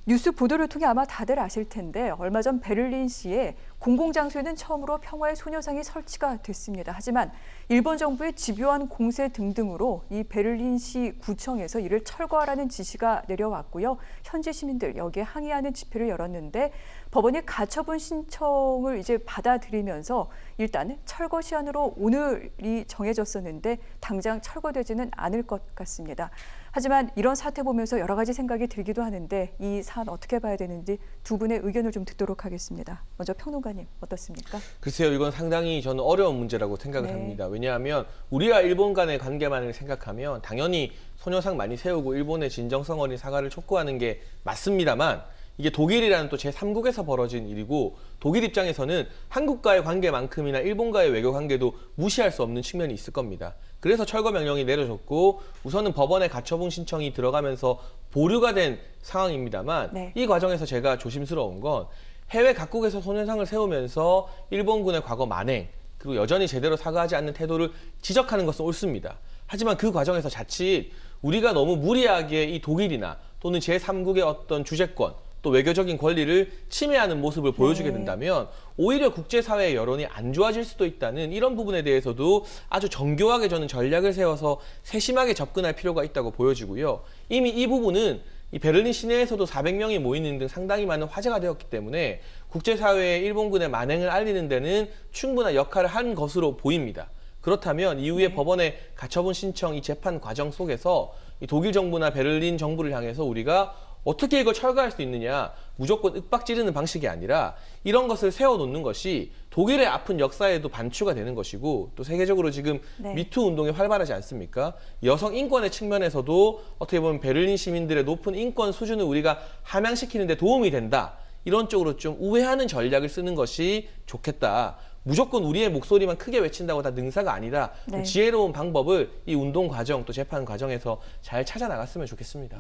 뉴스 보도를 통해 아마 다들 아실 텐데 얼마 전 베를린시의 공공장소에는 처음으로 평화의 소녀상이 설치가 됐습니다. 하지만 일본 정부의 집요한 공세 등등으로 이 베를린시 구청에서 이를 철거하라는 지시가 내려왔고요. 현지 시민들 여기에 항의하는 집회를 열었는데 법원이 가처분 신청을 이제 받아들이면서 일단 철거 시한으로 오늘이 정해졌었는데 당장 철거되지는 않을 것 같습니다. 하지만 이런 사태 보면서 여러 가지 생각이 들기도 하는데 이 사안 어떻게 봐야 되는지 두 분의 의견을 좀 듣도록 하겠습니다. 먼저 평론가님 어떻습니까? 글쎄요, 이건 상당히 저는 어려운 문제라고 생각을 합니다. 왜냐하면 우리와 일본 간의 관계만을 생각하면 당연히 소녀상 많이 세우고 일본의 진정성 어린 사과를 촉구하는 게 맞습니다만 이게 독일이라는 또 제3국에서 벌어진 일이고 독일 입장에서는 한국과의 관계만큼이나 일본과의 외교 관계도 무시할 수 없는 측면이 있을 겁니다. 그래서 철거 명령이 내려졌고 우선은 법원의 가처분 신청이 들어가면서 보류가 된 상황입니다만 이 과정에서 제가 조심스러운 건 해외 각국에서 소녀상을 세우면서 일본군의 과거 만행 그리고 여전히 제대로 사과하지 않는 태도를 지적하는 것은 옳습니다. 하지만 그 과정에서 자칫 우리가 너무 무리하게 이 독일이나 또는 제3국의 어떤 주재권 또 외교적인 권리를 침해하는 모습을 보여주게 된다면 오히려 국제사회의 여론이 안 좋아질 수도 있다는 이런 부분에 대해서도 아주 정교하게 저는 전략을 세워서 세심하게 접근할 필요가 있다고 보여지고요. 이미 이 부분은 이 베를린 시내에서도 400명이 모이는 등 상당히 많은 화제가 되었기 때문에 국제사회에 일본군의 만행을 알리는 데는 충분한 역할을 한 것으로 보입니다. 그렇다면 이후에 법원의 가처분 신청 이 재판 과정 속에서 이 독일 정부나 베를린 정부를 향해서 우리가 어떻게 이걸 철거할 수 있느냐, 무조건 윽박지르는 방식이 아니라 이런 것을 세워놓는 것이 독일의 아픈 역사에도 반추가 되는 것이고 또 세계적으로 지금 미투 운동이 활발하지 않습니까? 여성 인권의 측면에서도 어떻게 보면 베를린 시민들의 높은 인권 수준을 우리가 함양시키는 데 도움이 된다. 이런 쪽으로 좀 우회하는 전략을 쓰는 것이 좋겠다. 무조건 우리의 목소리만 크게 외친다고 다 능사가 아니다. 지혜로운 방법을 이 운동 과정 또 재판 과정에서 잘 찾아 나갔으면 좋겠습니다.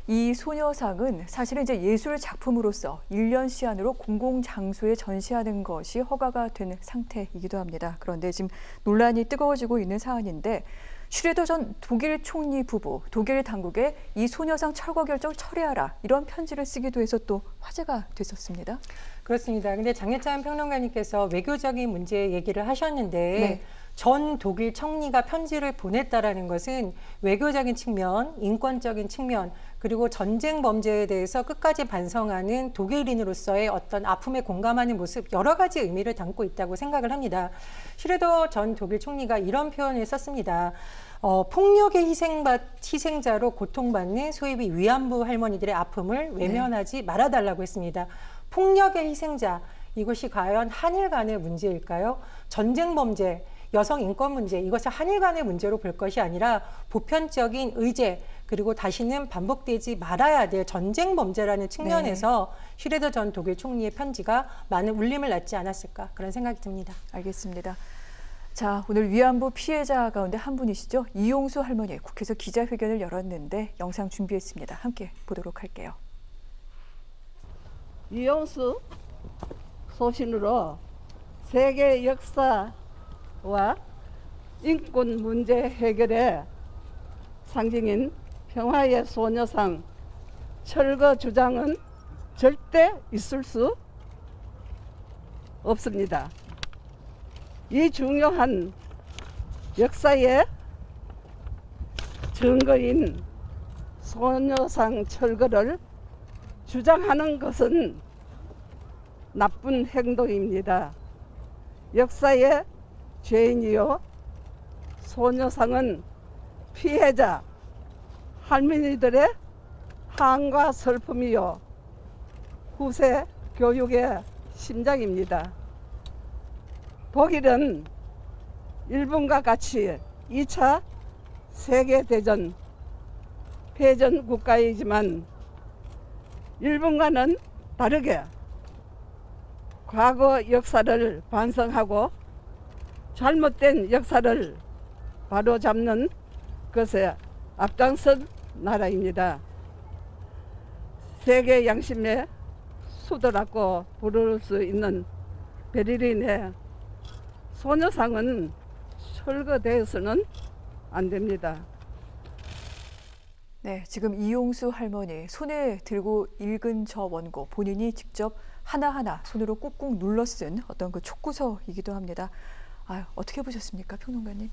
이 소녀상은 사실은 이제 예술 작품으로서 1년 시한으로 공공장소에 전시하는 것이 허가가 된 상태이기도 합니다. 그런데 지금 논란이 뜨거워지고 있는 사안인데 슈레더 전 독일 총리 부부, 독일 당국에 이 소녀상 철거 결정을 철회하라 이런 편지를 쓰기도 해서 또 화제가 됐었습니다. 그렇습니다. 근데 장혜찬 평론가님께서 외교적인 문제 얘기를 하셨는데 전 독일 총리가 편지를 보냈다라는 것은 외교적인 측면, 인권적인 측면, 그리고 전쟁 범죄에 대해서 끝까지 반성하는 독일인으로서의 어떤 아픔에 공감하는 모습, 여러 가지 의미를 담고 있다고 생각을 합니다. 슈레더 전 독일 총리가 이런 표현을 썼습니다. 폭력의 희생자로 고통받는 소위 위안부 할머니들의 아픔을 외면하지 말아달라고 했습니다. 폭력의 희생자, 이것이 과연 한일 간의 문제일까요? 전쟁 범죄, 여성 인권 문제, 이것을 한일 간의 문제로 볼 것이 아니라 보편적인 의제, 그리고 다시는 반복되지 말아야 될 전쟁 범죄라는 측면에서 슈레더 전 독일 총리의 편지가 많은 울림을 낳지 않았을까 그런 생각이 듭니다. 알겠습니다. 자, 오늘 위안부 피해자 가운데 한 분이시죠. 이용수 할머니 국회에서 기자회견을 열었는데 영상 준비했습니다. 함께 보도록 할게요. 이용수 소신으로 세계 역사와 인권 문제 해결의 상징인 평화의 소녀상 철거 주장은 절대 있을 수 없습니다. 이 중요한 역사의 증거인 소녀상 철거를 주장하는 것은 나쁜 행동입니다. 역사의 죄인이요 소녀상은 피해자 할머니들의 한과 슬픔이요 후세 교육의 심장입니다. 독일은 일본과 같이 2차 세계대전 패전 국가이지만 일본과는 다르게 과거 역사를 반성하고 잘못된 역사를 바로잡는 것에 앞장선 나라입니다. 세계 양심의 수도라고 부를 수 있는 베를린의 소녀상은 철거되어서는 안 됩니다. 네, 지금 이용수 할머니 손에 들고 읽은 저 원고 본인이 직접 하나하나 손으로 꾹꾹 눌러 쓴 어떤 그 촉구서이기도 합니다. 아유, 어떻게 보셨습니까, 평론가님?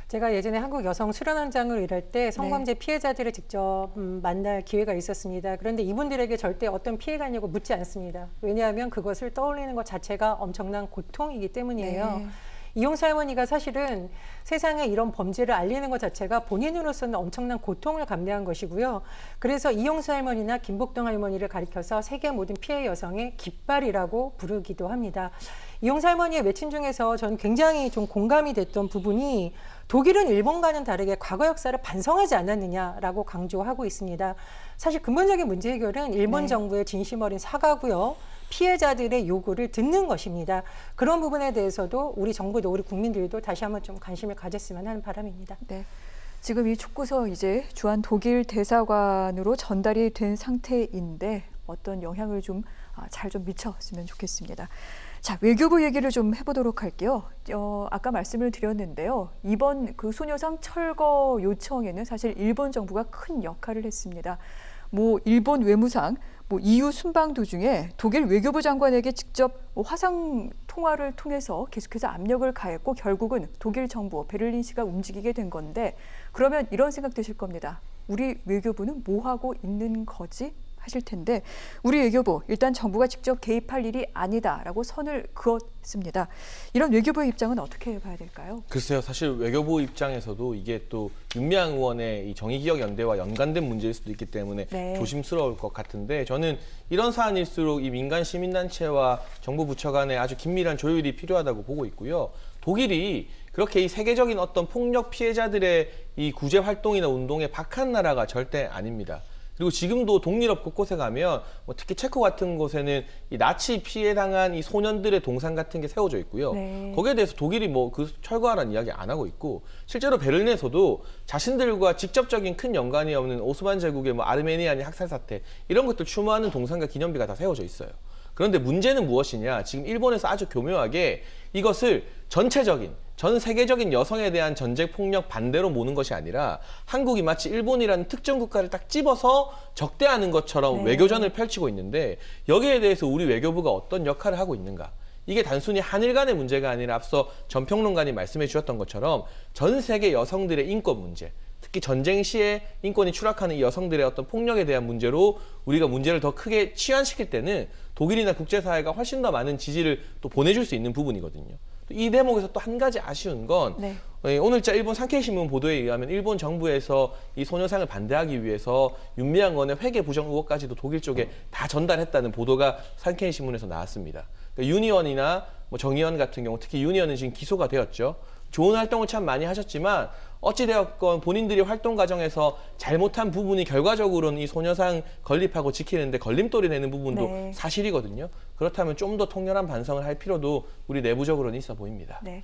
제가 예전에 한국 여성 수련원장으로 일할 때 성범죄 피해자들을 직접 만날 기회가 있었습니다. 그런데 이분들에게 절대 어떤 피해가 있냐고 묻지 않습니다. 왜냐하면 그것을 떠올리는 것 자체가 엄청난 고통이기 때문이에요. 네. 이용수 할머니가 사실은 세상에 이런 범죄를 알리는 것 자체가 본인으로서는 엄청난 고통을 감내한 것이고요. 그래서 이용수 할머니나 김복동 할머니를 가리켜서 세계 모든 피해 여성의 깃발이라고 부르기도 합니다. 이용수 할머니의 외침 중에서 저는 굉장히 좀 공감이 됐던 부분이 독일은 일본과는 다르게 과거 역사를 반성하지 않았느냐라고 강조하고 있습니다. 사실 근본적인 문제 해결은 일본 정부의 진심 어린 사과고요. 피해자들의 요구를 듣는 것입니다. 그런 부분에 대해서도 우리 정부도 우리 국민들도 다시 한번 좀 관심을 가졌으면 하는 바람입니다. 네. 지금 이 촉구서 이제 주한 독일 대사관으로 전달이 된 상태인데 어떤 영향을 좀 잘 좀 미쳤으면 좋겠습니다. 자, 외교부 얘기를 좀 해보도록 할게요. 아까 말씀을 드렸는데요. 이번 그 소녀상 철거 요청에는 사실 일본 정부가 큰 역할을 했습니다. 일본 외무상, EU 순방 도중에 독일 외교부 장관에게 직접 화상 통화를 통해서 계속해서 압력을 가했고 결국은 독일 정부, 베를린시가 움직이게 된 건데 그러면 이런 생각 드실 겁니다. 우리 외교부는 뭐 하고 있는 거지? 하실 텐데 우리 외교부 일단 정부가 직접 개입할 일이 아니다라고 선을 그었습니다. 이런 외교부의 입장은 어떻게 봐야 될까요? 글쎄요, 사실 외교부 입장에서도 이게 또 윤미향 의원의 이 정의기억연대와 연관된 문제일 수도 있기 때문에 네. 조심스러울 것 같은데 저는 이런 사안일수록 이 민간 시민단체와 정부 부처 간에 아주 긴밀한 조율이 필요하다고 보고 있고요. 독일이 그렇게 이 세계적인 어떤 폭력 피해자들의 이 구제 활동이나 운동에 박한 나라가 절대 아닙니다. 그리고 지금도 동유럽 곳곳에 가면 특히 체코 같은 곳에는 이 나치 피해 당한 이 소년들의 동상 같은 게 세워져 있고요. 네. 거기에 대해서 독일이 그 철거하라는 이야기 안 하고 있고 실제로 베를린에서도 자신들과 직접적인 큰 연관이 없는 오스만 제국의 아르메니아니 학살 사태 이런 것들 추모하는 동상과 기념비가 다 세워져 있어요. 그런데 문제는 무엇이냐? 지금 일본에서 아주 교묘하게 이것을 전체적인 전 세계적인 여성에 대한 전쟁 폭력 반대로 모는 것이 아니라 한국이 마치 일본이라는 특정 국가를 딱 집어서 적대하는 것처럼 네. 외교전을 펼치고 있는데 여기에 대해서 우리 외교부가 어떤 역할을 하고 있는가? 이게 단순히 한일 간의 문제가 아니라 앞서 전 평론가님 말씀해 주셨던 것처럼 전 세계 여성들의 인권 문제, 특히 전쟁 시에 인권이 추락하는 이 여성들의 어떤 폭력에 대한 문제로 우리가 문제를 더 크게 치환시킬 때는 독일이나 국제사회가 훨씬 더 많은 지지를 또 보내줄 수 있는 부분이거든요. 이 대목에서 또 한 가지 아쉬운 건 오늘자 일본 산케이신문 보도에 의하면 일본 정부에서 이 소녀상을 반대하기 위해서 윤미향 의원의 회계 부정 의혹까지도 독일 쪽에 다 전달했다는 보도가 산케이신문에서 나왔습니다. 그러니까 윤 의원이나 정 의원 같은 경우 특히 윤 의원은 지금 기소가 되었죠. 좋은 활동을 참 많이 하셨지만 어찌되었건 본인들이 활동 과정에서 잘못한 부분이 결과적으로는 이 소녀상 건립하고 지키는데 걸림돌이 되는 부분도 사실이거든요. 그렇다면 좀 더 통렬한 반성을 할 필요도 우리 내부적으로는 있어 보입니다. 네.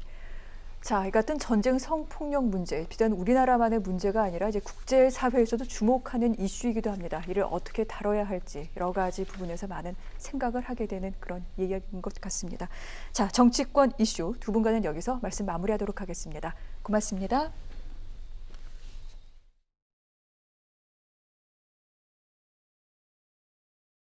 자, 이 같은 전쟁 성폭력 문제, 비단 우리나라만의 문제가 아니라 이제 국제사회에서도 주목하는 이슈이기도 합니다. 이를 어떻게 다뤄야 할지 여러 가지 부분에서 많은 생각을 하게 되는 그런 이야기인 것 같습니다. 자, 정치권 이슈 두 분과는 여기서 말씀 마무리하도록 하겠습니다. 고맙습니다.